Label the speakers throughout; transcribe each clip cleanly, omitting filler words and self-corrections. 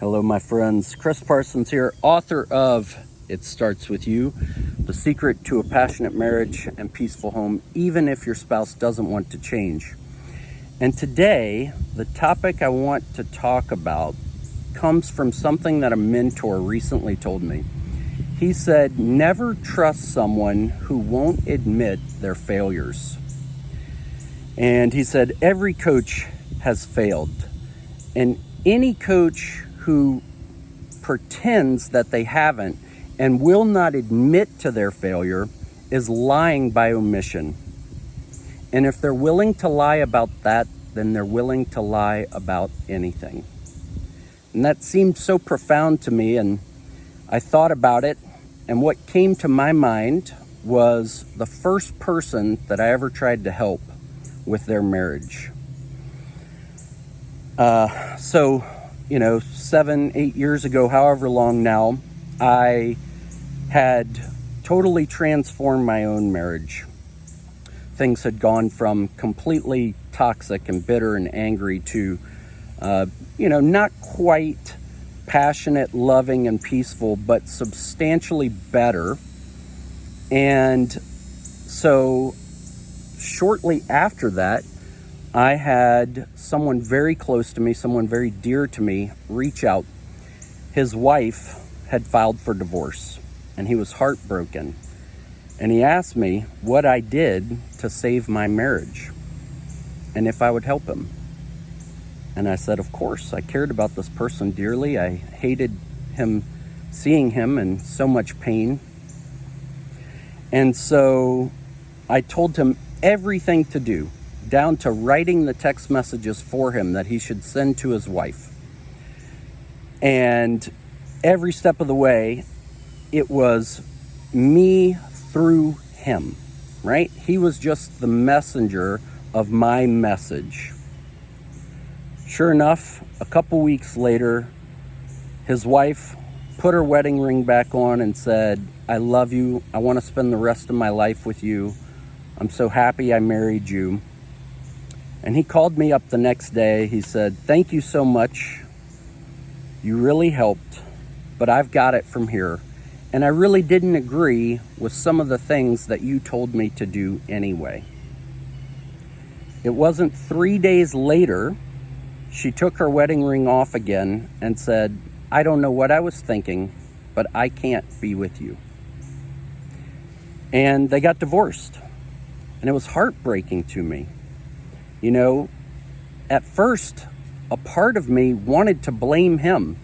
Speaker 1: Hello, my friends. Chris Parsons here, author of It Starts With You, The Secret to a Passionate Marriage and Peaceful Home, even if your spouse doesn't want to change. And today, the topic I want to talk about comes from something that a mentor recently told me. He said, never trust someone who won't admit their failures. And he said, every coach has failed. And any coach who pretends that they haven't and will not admit to their failure is lying by omission. And if they're willing to lie about that, then they're willing to lie about anything. And that seemed so profound to me, and I thought about it, and what came to my mind was the first person that I ever tried to help with their marriage. 7-8 years ago, however long now, I had totally transformed my own marriage. Things had gone from completely toxic and bitter and angry to, not quite passionate, loving, and peaceful, but substantially better. And so shortly after that, I had someone very close to me, someone very dear to me, reach out. His wife had filed for divorce, and he was heartbroken. And he asked me what I did to save my marriage and if I would help him. And I said, of course, I cared about this person dearly. I hated seeing him in so much pain. And so I told him everything to do, down to writing the text messages for him that he should send to his wife. And every step of the way, it was me through him, right? He was just the messenger of my message. Sure enough, a couple weeks later, his wife put her wedding ring back on and said, I love you. I want to spend the rest of my life with you. I'm so happy I married you. And he called me up the next day. He said, thank you so much. You really helped, but I've got it from here. And I really didn't agree with some of the things that you told me to do anyway. It wasn't 3 days later, she took her wedding ring off again and said, I don't know what I was thinking, but I can't be with you. And they got divorced. And it was heartbreaking to me. At first, a part of me wanted to blame him,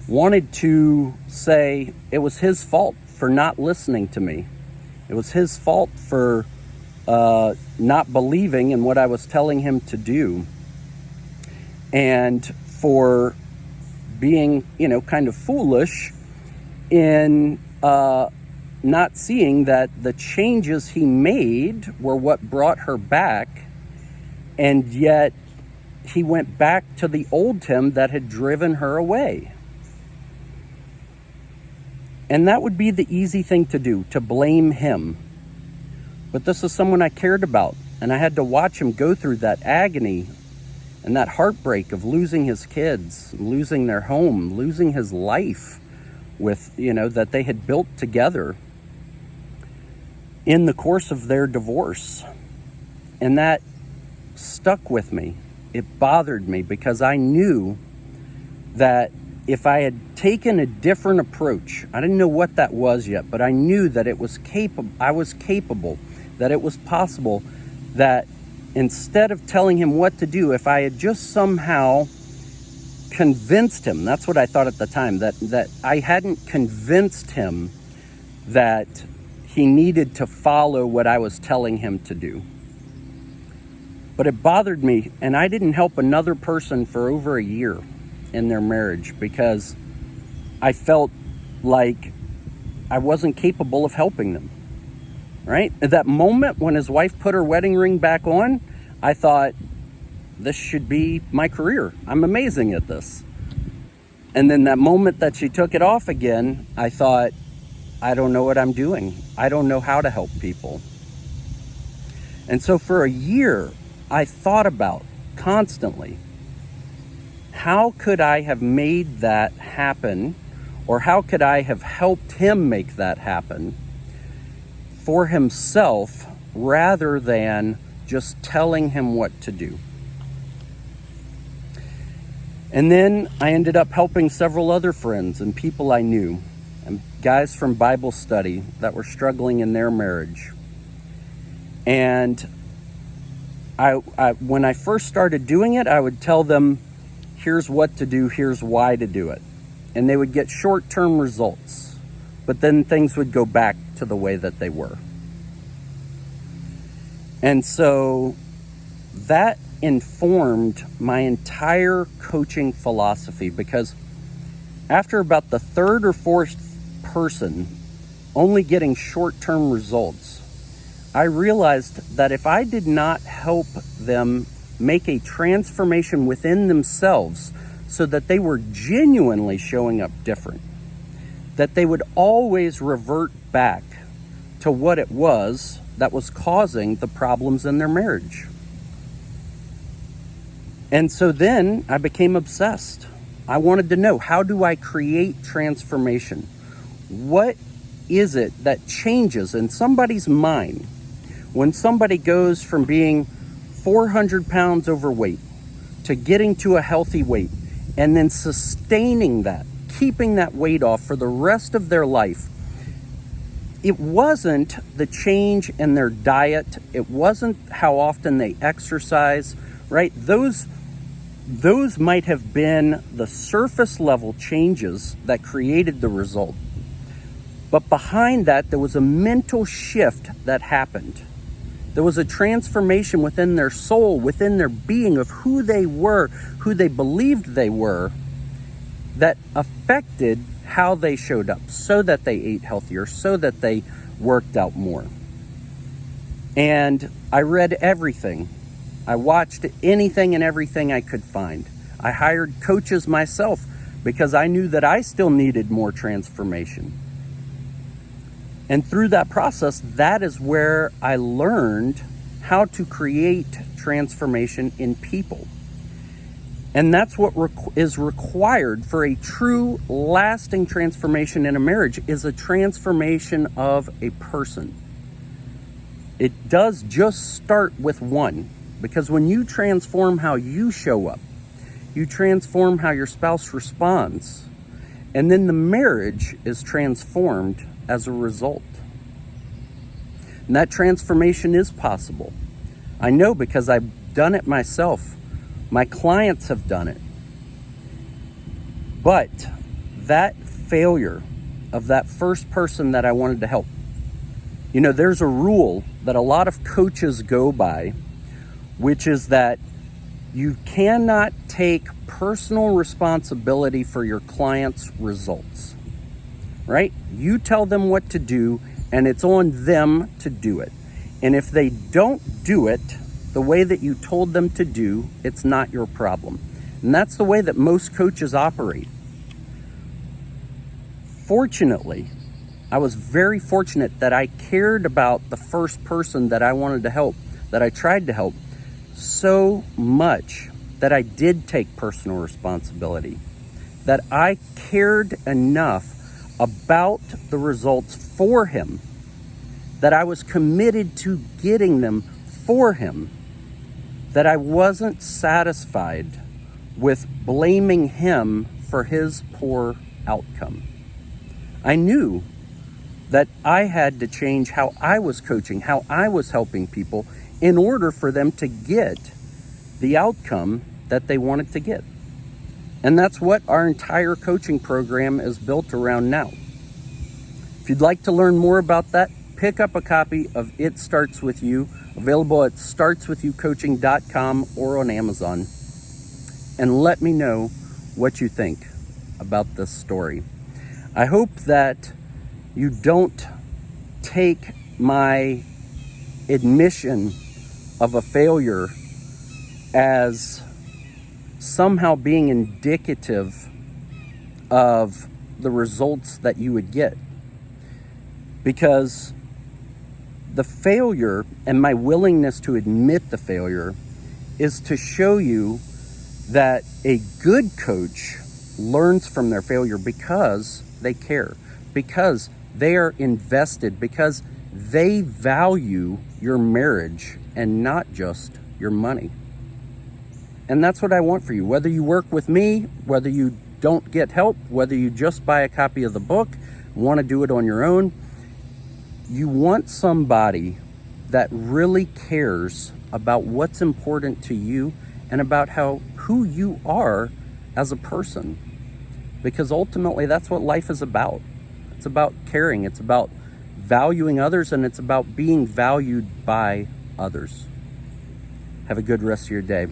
Speaker 1: wanted to say it was his fault for not listening to me. It was his fault for not believing in what I was telling him to do, and for being, kind of foolish in not seeing that the changes he made were what brought her back, and yet he went back to the old him that had driven her away. And that would be the easy thing to do, to blame him. But this is someone I cared about, and I had to watch him go through that agony and that heartbreak of losing his kids, losing their home, losing his life with, that they had built together in the course of their divorce. And that stuck with me. It bothered me because I knew that if I had taken a different approach, I didn't know what that was yet, but I knew that it was I was capable, that it was possible, that instead of telling him what to do, if I had just somehow convinced him, that's what I thought at the time, that I hadn't convinced him that he needed to follow what I was telling him to do. But it bothered me, and I didn't help another person for over a year in their marriage because I felt like I wasn't capable of helping them, right? At that moment when his wife put her wedding ring back on, I thought, this should be my career. I'm amazing at this. And then that moment that she took it off again, I thought, I don't know what I'm doing. I don't know how to help people. And so for a year, I thought about constantly, how could I have made that happen, or how could I have helped him make that happen for himself rather than just telling him what to do. And then I ended up helping several other friends and people I knew, and guys from Bible study that were struggling in their marriage. And when I first started doing it, I would tell them, here's what to do, here's why to do it. And they would get short-term results, but then things would go back to the way that they were. And so that informed my entire coaching philosophy, because after about the third or fourth person only getting short-term results, I realized that if I did not help them make a transformation within themselves so that they were genuinely showing up different, that they would always revert back to what it was that was causing the problems in their marriage. And so then I became obsessed. I wanted to know, how do I create transformation? What is it that changes in somebody's mind when somebody goes from being 400 pounds overweight to getting to a healthy weight and then sustaining that, keeping that weight off for the rest of their life? It wasn't the change in their diet. It wasn't how often they exercise, right? Those might have been the surface level changes that created the result. But behind that, there was a mental shift that happened. There was a transformation within their soul, within their being, of who they were, who they believed they were, that affected how they showed up, so that they ate healthier, so that they worked out more. And I read everything. I watched anything and everything I could find. I hired coaches myself because I knew that I still needed more transformation. And through that process, that is where I learned how to create transformation in people. And that's what is required for a true, lasting transformation in a marriage, is a transformation of a person. It does just start with one, because when you transform how you show up, you transform how your spouse responds, and then the marriage is transformed as a result. And that transformation is possible. I know, because I've done it myself. My clients have done it. But that failure of that first person that I wanted to help, there's a rule that a lot of coaches go by, which is that you cannot take personal responsibility for your clients' results, right? You tell them what to do, and it's on them to do it. And if they don't do it the way that you told them to do, it's not your problem. And that's the way that most coaches operate. Fortunately, I was very fortunate that I cared about the first person that I wanted to help, that I tried to help, so much that I did take personal responsibility, that I cared enough about the results for him, that I was committed to getting them for him, that I wasn't satisfied with blaming him for his poor outcome. I knew that I had to change how I was coaching, how I was helping people, in order for them to get the outcome that they wanted to get. And that's what our entire coaching program is built around now. If you'd like to learn more about that, pick up a copy of It Starts With You, available at startswithyoucoaching.com or on Amazon. And let me know what you think about this story. I hope that you don't take my admission of a failure as somehow being indicative of the results that you would get. Because the failure, and my willingness to admit the failure, is to show you that a good coach learns from their failure because they care, because they are invested, because they value your marriage and not just your money. And that's what I want for you. Whether you work with me, whether you don't get help, whether you just buy a copy of the book, want to do it on your own, you want somebody that really cares about what's important to you and about who you are as a person. Because ultimately that's what life is about. It's about caring, it's about valuing others, and it's about being valued by others. Have a good rest of your day.